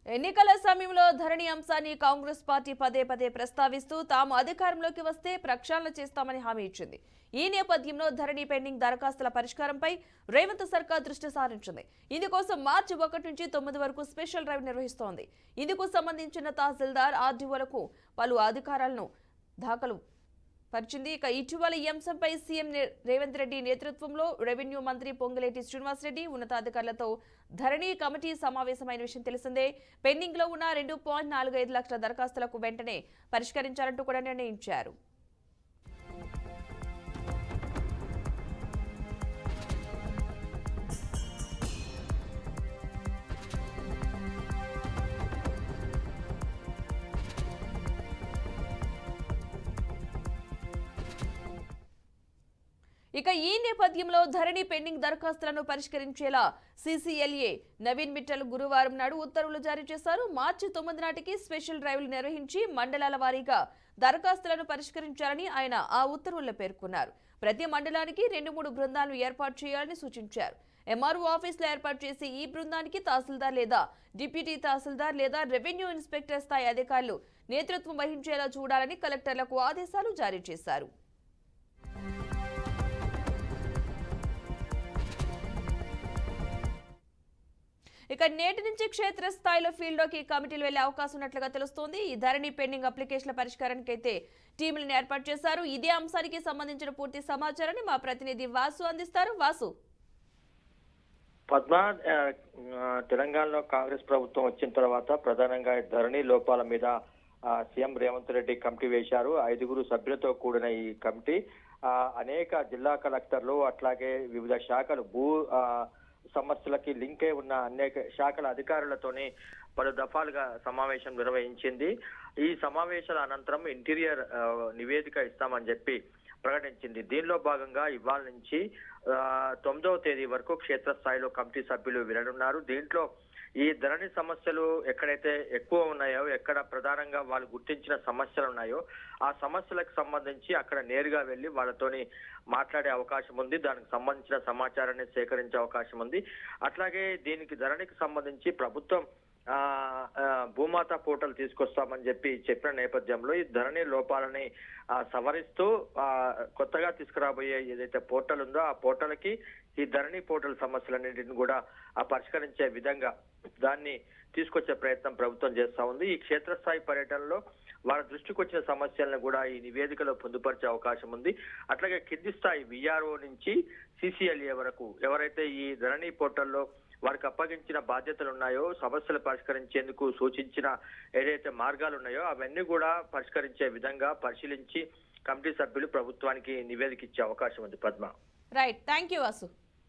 ఎన్నికల సమయంలో ధరణి అంశాన్ని కాంగ్రెస్ పార్టీ పదే పదే ప్రస్తావిస్తూ తాము అధికారంలోకి వస్తే ప్రక్షాళన చేస్తామని హామీ ఇచ్చింది. ఈ నేపథ్యంలో ధరణి పెండింగ్ దరఖాస్తుల పరిష్కారంపై రేవంత్ సర్కార్ దృష్టి సారించింది. ఇందుకోసం మార్చి 1 నుంచి 9 వరకు స్పెషల్ డ్రైవ్ నిర్వహిస్తోంది. ఇందుకు సంబంధించిన తహసీల్దార్ ఆర్డీఓలకు పలు అధికారాలను దాఖలు పరిచింది. ఇక ఇటీవల ఈ అంశంపై సీఎం రేవంత్ రెడ్డి నేతృత్వంలో రెవెన్యూ మంత్రి పొంగులేటి శ్రీనివాసరెడ్డి ఉన్నతాధికారులతో ధరణి కమిటీ సమావేశమైన విషయం తెలిసిందే. పెండింగ్ లో ఉన్న 2.45 లక్షల దరఖాస్తులకు వెంటనే పరిష్కరించాలంటూ కూడా నిర్ణయించారు. ఇక ఈ నేపథ్యంలో ధరణి పెండింగ్ దరఖాస్తులను పరిష్కరించేలా సీసీఎల్ఏ నవీన్ మిట్టల్ గురువారం నాడు ఉత్తర్వులు జారీ చేశారు. మార్చి 9 నాటికి స్పెషల్ డ్రైవ్లు నిర్వహించి మండలాల వారీగా దరఖాస్తులను పరిష్కరించాలని ఆయన ఆ ఉత్తర్వుల్లో పేర్కొన్నారు. ప్రతి మండలానికి 2-3 బృందాలను ఏర్పాటు చేయాలని సూచించారు. ఎంఆర్ఓ ఆఫీసులో ఏర్పాటు చేసి ఈ బృందానికి తహసీల్దార్ లేదా డిప్యూటీ తహసీల్దార్ లేదా రెవెన్యూ ఇన్స్పెక్టర్ స్థాయి అధికారులు నేతృత్వం వహించేలా చూడాలని కలెక్టర్లకు ఆదేశాలు జారీ చేశారు. ఇక నేటి నుంచి క్షేత్రస్థాయిలో ఫీల్డ్లోకి కమిటీలు వెళ్లే అవకాశం ఉన్నట్లుగా తెలుస్తోంది. ఈ ధరణి పెండింగ్ అప్లికేషన్ల పరిష్కారానికి అయితే టీంలను ఏర్పాటు చేశారు. ఇదే అంశానికి సంబంధించిన పూర్తి సమాచారాన్ని మా ప్రతినిధి వాసు అందిస్తారు. వాసు, పద్మ, తెలంగాణలో కాంగ్రెస్ ప్రభుత్వం వచ్చిన తర్వాత ప్రధానంగా ధరణి లోపాల మీద సీఎం రేవంత్ రెడ్డి కమిటీ వేశారు. 5 సభ్యులతో కూడిన ఈ కమిటీ అనేక జిల్లా కలెక్టర్లు అట్లాగే వివిధ శాఖలు భూ సమస్యలకి లింక్ అయి ఉన్న అనేక శాఖల అధికారులతోని పలు దఫాలుగా సమావేశం నిర్వహించింది. ఈ సమావేశాల అనంతరం ఇంటీరియర్ నివేదిక ఇస్తామని చెప్పి ప్రకటించింది. దీనిలో భాగంగా ఇవాళ నుంచి 9వ తేదీ వరకు క్షేత్రస్థాయిలో కమిటీ సభ్యులు విననున్నారు. దీంట్లో ఈ ధరణి సమస్యలు ఎక్కడైతే ఎక్కువ ఉన్నాయో, ఎక్కడ ప్రధానంగా వాళ్ళు గుర్తించిన సమస్యలు ఉన్నాయో ఆ సమస్యలకు సంబంధించి అక్కడ నేరుగా వెళ్లి వాళ్ళతోని మాట్లాడే అవకాశం ఉంది. దానికి సంబంధించిన సమాచారాన్ని సేకరించే అవకాశం ఉంది. అట్లాగే దీనికి ధరణికి సంబంధించి ప్రభుత్వం భూమాత పోర్టల్ తీసుకొస్తామని చెప్పిన నేపథ్యంలో ఈ ధరణి లోపాలని సవరిస్తూ కొత్తగా తీసుకురాబోయే ఏదైతే పోర్టల్ ఉందో ఆ పోర్టల్కి ఈ ధరణి పోర్టల్ సమస్యలన్నింటిని కూడా పరిష్కరించే విధంగా దాన్ని తీసుకొచ్చే ప్రయత్నం ప్రభుత్వం చేస్తా ఉంది. ఈ క్షేత్రస్థాయి పర్యటనలో వాళ్ళ దృష్టికి వచ్చిన సమస్యలను కూడా ఈ నివేదికలో పొందుపరిచే అవకాశం ఉంది. అట్లాగే కింది స్థాయి విఆర్ఓ నుంచి సీసీఎల్ఏ వరకు ఎవరైతే ఈ ధరణి పోర్టల్లో వారికి అప్పగించిన బాధ్యతలు ఉన్నాయో, సమస్యలు పరిష్కరించేందుకు సూచించిన ఏదైతే మార్గాలు ఉన్నాయో అవన్నీ కూడా పరిష్కరించే విధంగా పరిశీలించి కమిటీ సభ్యులు ప్రభుత్వానికి నివేదిక ఇచ్చే అవకాశం ఉంది. Padma, right, thank you Vasu.